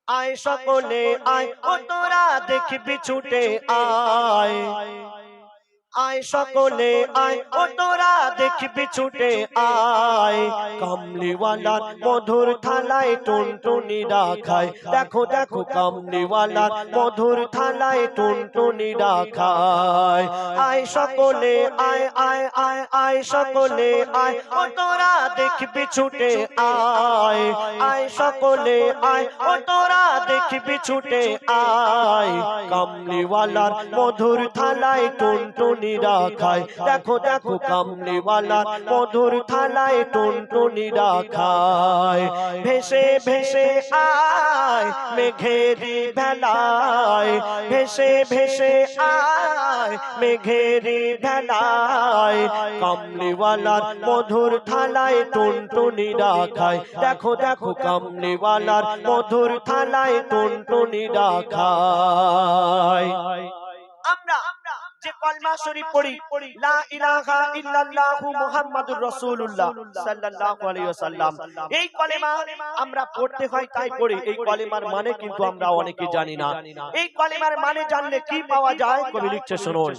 আয় সকলে আয়, ও তোরা দেখবি ছুটে আয়। আয় সকলে আয়, ও তোরা দেখবি ছুটে আয়। কামলিওয়ালার মধুর থালায় টুনটুনিরা খায়। দেখো দেখো কামলিওয়ালার মধুর থালায় টুনটুনিরা খায়। আয় সকলে আয় আয় আয় আয় সকলে আয়, ও তোরা দেখবি ছুটে আয়। আয় সকলে আয়, ও তোরা দেখবি ছুটে আয়। কামলিওয়ালার মধুর থালায় টুনটুনিরা খায়। দেখো দেখো কামলিওয়ালার মধুর থালায় টুনটুনিরা খায়। ভেসে ভেসে আয় মেঘেরি ভেলায়, ভেসে ভেসে আয় মেঘেরি ভেলায়। কামলিওয়ালার মধুর থালায় টুনটুনিরা খায়। দেখো দেখো কামলিওয়ালার মধুর থালায় টুনটুনিরা খায়। আমরা যে কলমা শরীফ পড়ি, লা ইলাহা ইল্লাল্লাহু মুহাম্মাদুর রাসূলুল্লাহ সাল্লাল্লাহু আলাইহি ওয়াসাল্লাম, এই কলেমা আমরা পড়তে হয় তাই পড়ি। এই কলেমার মানে কিন্তু আমরা অনেকে জানি না। এই কলেমার মানে জানলে কি পাওয়া যায়, কবি লিখছে শুনুন।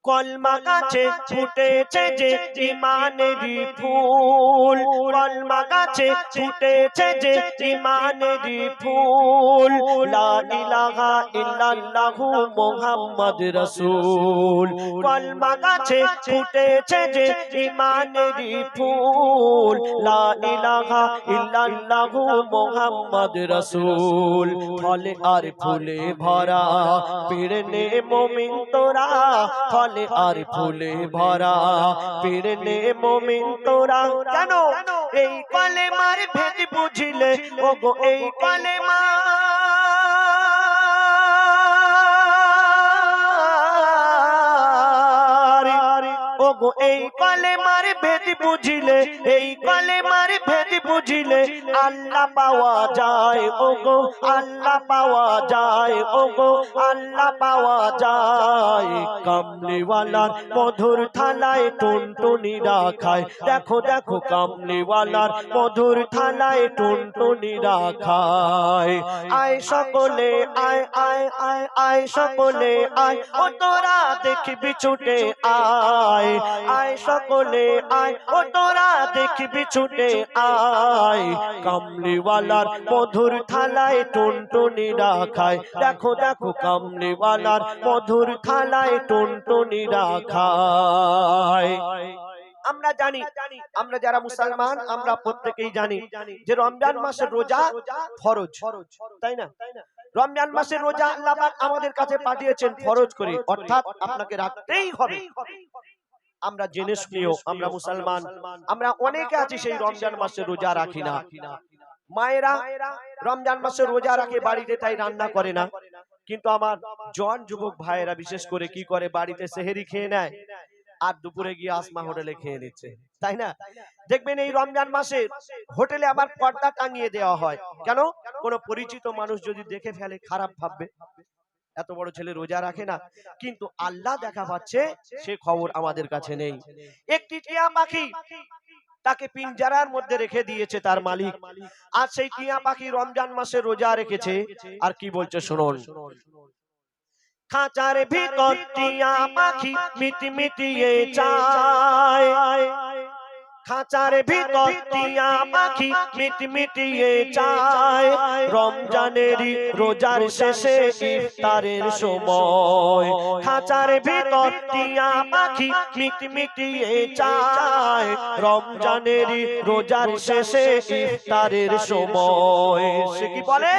কলমা গাছে ফুটেছে যে ঈমানেরই ফুল, কলমা গাছে ফুটেছে যে ঈমানেরই ফুল। লা ইলাহা ইল্লাল্লাহু মুহাম্মাদ রাসূল। কলমা গাছে ফুটেছে যে ঈমানেরই ফুল, লা ইলাহা ইল্লাল্লাহু মুহাম্মাদ রাসূল। ফলে আর ফুলে ভরা পীরনে মুমিন তোরা, ফলে আর ফুলে ভরা পীরনে মুমিন তোরা। কেন? এই কলেমার ভেদ বুঝিলে, ওগো এই কলেমা, ওগো এই কলেমার ভেদ বুঝিলে, এই কলেমার ভেদ বুঝিলে আল্লাহ পাওয়া যায়। ওগো আল্লাহ পাওয়া যায়, ওগো আল্লাহ পাওয়া যায়। কামলিওয়ালার মধুর থালায় টুনটুনিরা খায়। দেখো দেখো কামলিওয়ালার মধুর থালায় টুনটুনিরা খায়। আয় সকলে আয় আয় আয় আয় সকলে আয়, ও তোরা দেখবি ছুটে আয়। আয় সকলে আয়, ও তোরা দেখবি ছুটে আয়। কামলিওয়ালার মধুর থালায় টুনটুনিরা খায়। দেখো দেখো কামলিওয়ালার মধুর থালায় টুনটুনিরা খায়। আমরা জানি, আমরা যারা মুসলমান আমরা প্রত্যেকেই জানি যে রমজান মাসের রোজা ফরজ, তাই না? রমজান মাসের রোজা আল্লাহ পাক আমাদের কাছে পাঠিয়েছেন ফরজ করে, অর্থাৎ আপনাকে রাখতেই হবে। আমরা জেনে শুনেও আমরা মুসলমান, আমরা অনেকে আছি সেই রমজান মাসে রোজা রাখি না। মায়েরা রমজান মাসে রোজা রাখে বাড়িতে, তাই রান্না করে না। কিন্তু আমার জওয়ান যুবক ভাইয়েরা বিশেষ করে কি করে, বাড়িতে সেহেরি খেয়ে নেয় আর দুপুরে গিয়ে আসমা হোটেলে খেয়ে নিচ্ছে, তাই না? দেখবেন এই রমজান মাসে হোটেলে আবার পর্দা টাঙিয়ে দেওয়া হয়। কেন? কোন পরিচিত মানুষ যদি দেখে ফেলে খারাপ ভাববে, এত বড় ছেলে রোজা রাখে না। কিন্তু আল্লাহ দেখা পাচ্ছে, সে খবর আমাদের কাছে নেই। একটি টিয়া পাখি, তাকে পিঞ্জারার মধ্যে রেখে দিয়েছে তার মালিক, আর সেই টিয়া পাখি রমজান মাসে রোজা রেখেছে। আর কি বলছে শুনুন। খাঁচার ভিতর টিয়া পাখি মিটমিটিয়ে চায়, খাঁচার ভিতর টিয়া পাখি মিটমিটিয়ে চায়। রমজানেরই রোজার শেষে ইফতারের সময়, খাঁচার ভিতর টিয়া পাখি মিটমিটিয়ে চায়। রমজানেরই রোজার শেষে ইফতারের সময় সে কি বলে,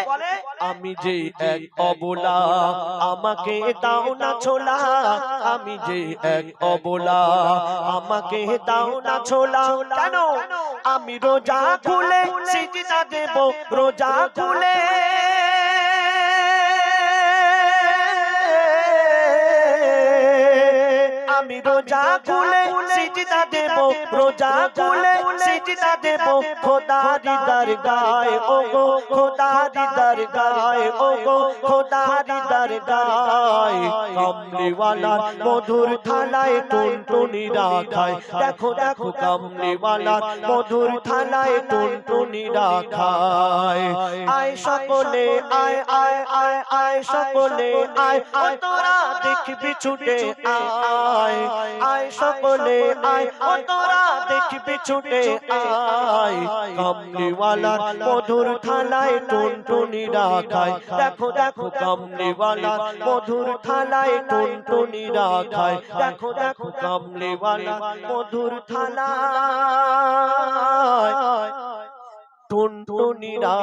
আমি যে এক অবলা আমাকে দাও না ছোলা, আমি যে এক অবলা আমাকে দাও না ছোলা। কেন? আমি রোজা খুলে সিজদা দেব, রোজা খুলে আমি রোজা খুলে সিজদা দেব রোজা খুলে সিজদা দেব খোদারি দরগায় ওগো খোদারি দরগায় ওগো খোদারি দরগায় কামলিওয়ালার মধুর থালায় টুনটুনিরা খায় দেখো দেখো কামলিওয়ালার মধুর থালায় টুনটুনিরা খায় আয় সকলে আয় আয় আয় আয় সকলে আয় ও তোরা দেখবি ছুটে আয় আয় সকলে আয় ও তোরা দেখবি ছুটে আয় কামলিওয়ালার মধুর থালায় টুনটুনিরা খায় দেখো দেখো কামলিওয়ালার মধুর থালায় টুনটুনিরা খায় দেখো দেখো কামলিওয়ালার মধুর থালায় টুনটুনিরা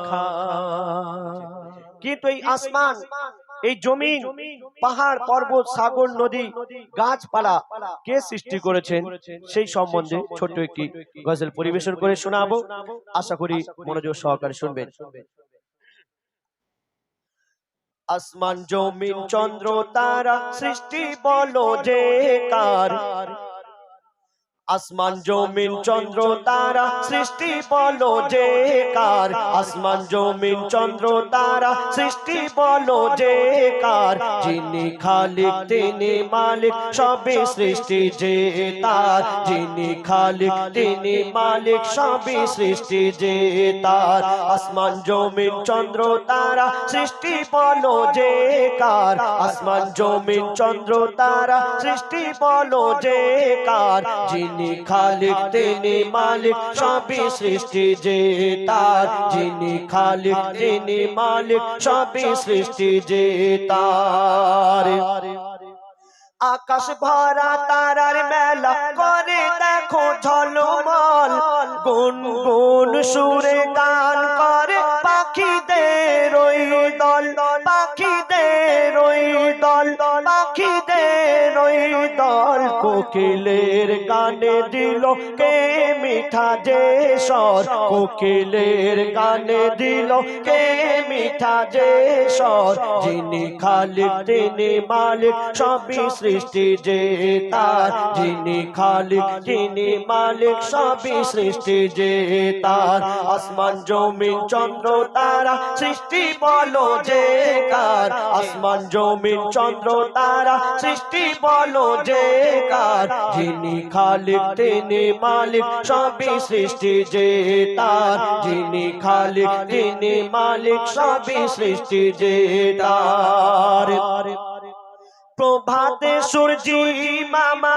খায় কিন্তু এই আসমান এই জমিন পাহাড় পর্বত সাগর নদী গাছপালা কে সৃষ্টি করেছেন সেই সম্বন্ধে ছোট্ট একটি গজল পরিবেশন করে শোনাবো আশা করি মনোযোগ সহকারে শুনবেন আসমান জমিন চন্দ্র তারা সৃষ্টি বলো যে কার আসমান জমিন চন্দ্র তারা সৃষ্টি বলো যে কার আসমান জমিন চন্দ্র তারা সৃষ্টি বলো যে কার যিনি খালিক তিনি মালিক সবই সৃষ্টি যে তার যিনি খালিক তিনি মালিক সবই সৃষ্টি যে তার আসমান জমিন চন্দ্র তারা সৃষ্টি বলো যে কার আসমান জমিন চন্দ্র তারা সৃষ্টি বলো যে কার যিনি খালিক তিনি মালিক সবই সৃষ্টি যে তার যিনি খালিক তিনি মালিক সবই সৃষ্টি যে তার আকাশ ভরা তারার মেলা করে দেখো ঝলমল গুন গুন সুরে গান করে পাখিদের ওই দল পাখিদের ওই দল পাখিদের ওই দল কোকিলের গানে দিল কে মিঠা যে স্বর কোকিলের গানে দিল কে মিঠা যে স্বর যিনি খালিক তিনি মালিক সবই সৃষ্টি যে তার যিনি খালিক তিনি মালিক সবই সৃষ্টি যে তার আসমান জমিন চন্দ্র তারা সৃষ্টি বলো যে কার আসমান জমিন চন্দ্র তারা সৃষ্টি বলো যে কার যিনি খালিক তিনি মালিক সবই সৃষ্টি যে তার যিনি খালিক তিনি মালিক সবই সৃষ্টি যে তার প্রভাতে সূর্যি মামা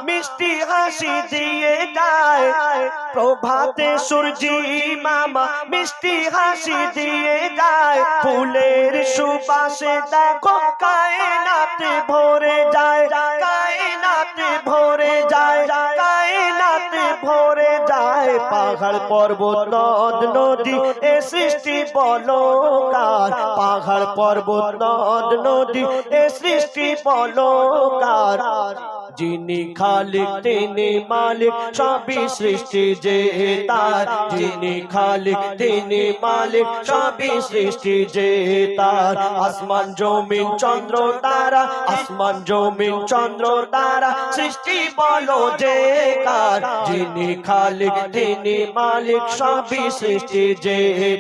মিষ্টি হাসি দিয়ে যায় প্রভাতে সূর্যি মামা মিষ্টি হাসি দিয়ে যায় ফুলের সুবাসে দেখো কায়নাত ভরে যায় কায়নাত ভরে যায় কায়নাত ভরে যায় পাহাড় পর্বত নদ নদী এ সৃষ্টি বলো কার পাহাড় পর্বত নদ নদী এ সৃষ্টি বলো কার যিনি খালিক তিনি মালিক সবই সৃষ্টি যে তার যিনি খালিক তিনি মালিক সবই সৃষ্টি যে তার আসমান জমিন চন্দ্র তারা আসমান জমিন চন্দ্র তারা সৃষ্টি বলো যে কার যিনি খালিক তিনি মালিক সবই সৃষ্টি যে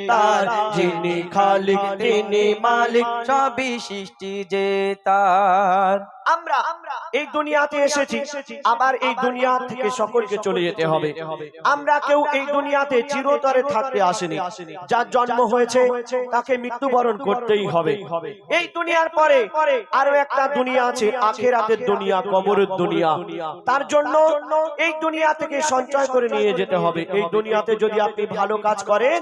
তার যিনি খালিক তিনি মালিক সবই সৃষ্টি যে তার আমরা এই দুনিয়াতে এসেছি আবার এই দুনিয়া থেকে সকলকে চলে যেতে হবে আমরা কেউ এই দুনিয়াতে চিরতরে থাকতে আসেনি যার জন্ম হয়েছে তাকে মৃত্যুবরণ করতেই হবে এই দুনিয়ার পরে আরো একটা দুনিয়া আছে আখিরাতের দুনিয়া কবরের দুনিয়া তার জন্য এই দুনিয়া থেকে সঞ্চয় করে নিয়ে যেতে হবে এই দুনিয়াতে যদি আপনি ভালো কাজ করেন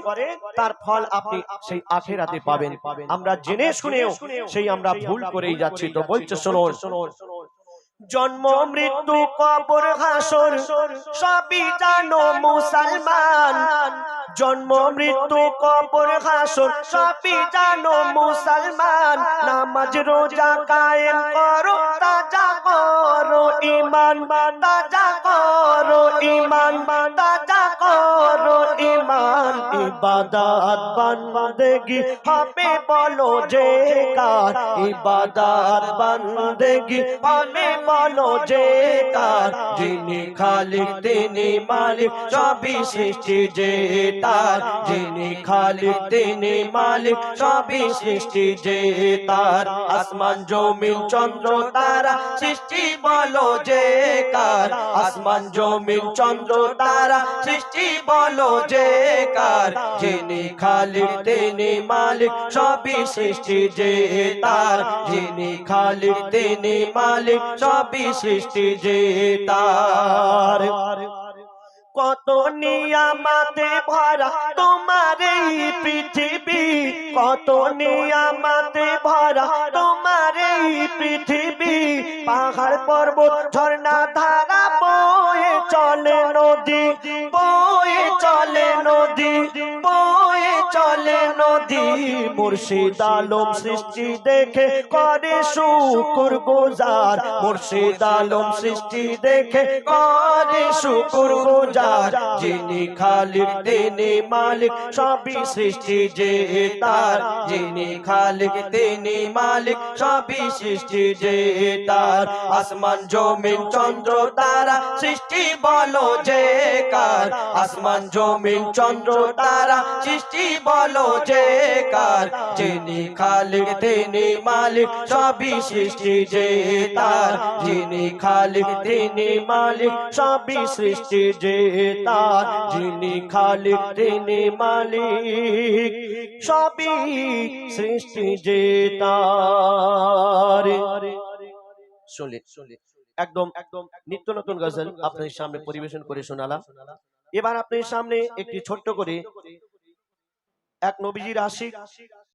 তার ফল আপনি সেই আখিরাতে পাবেন আমরা জেনে শুনেও সেই আমরা ভুল করেই যাচ্ছি তো বলছে শুনুন জন্ম মৃত্যু কবর হাসর সবই জানো মুসলমান জন্ম মৃত্যু কবর হাসর সবই জানো মুসলমান নামাজ রোজা কায়েম করো তাজা করো ঈমান তাজা করো ঈমান তাজা করো ঈমান ইবাদত বন্দেগি হবে বলো যে কার ইবাদত বন্দেগি হবে বলো যে কার যিনি খালিক তিনি মালিক সবই সৃষ্টি যে তার যিনি খালিক তিনি মালিক সবই সৃষ্টি যে তার আসমান জমিন চন্দ্র তারা সৃষ্টি বলো যে কার আসমান জমিন চন্দ্র তারা সৃষ্টি বলো যে কার যিনি খালিক তিনি মালিক সবই সৃষ্টি যে তার যিনি খালিক তিনি মালিক সবই সৃষ্টি যে তার কত নিয়ামতে ভরা তোমার এই পৃথিবী কত নিয়ামতে ভরা তোমার এই পৃথিবী পাহাড় পর্বত ঝর্ণা ধারা বয়ে চলে নদী বয়ে চলে নদী বয়ে চলে নদী মুর্শিদ আলম সৃষ্টি দেখে করে শুকর গুজার মুর্শিদ আলম সৃষ্টি দেখে করে শুকর গুজার যিনি খালিক তিনি মালিক সবই সৃষ্টি যে তার যিনি খালিক তিনি মালিক সবই সৃষ্টি যে তার আসমান জমিন চন্দ্র তারা সৃষ্টি বলো যে কার আসমান জমিন চন্দ্র তারা সৃষ্টি বলো যে কার যিনি খালিক তিনি মালিক সবই সৃষ্টি যে তার যিনি খালিক তিনি মালিক সবই সৃষ্টি যে তার যিনি খালিক তিনি মালিক সবই সৃষ্টি যে তার শুনলে একদম নিত্য নতুন গজল আপনাদের সামনে পরিবেশন করে শোনালাম। এবার আপনাদের সামনে একটি ছোট্ট করে এক নবীজির আশিক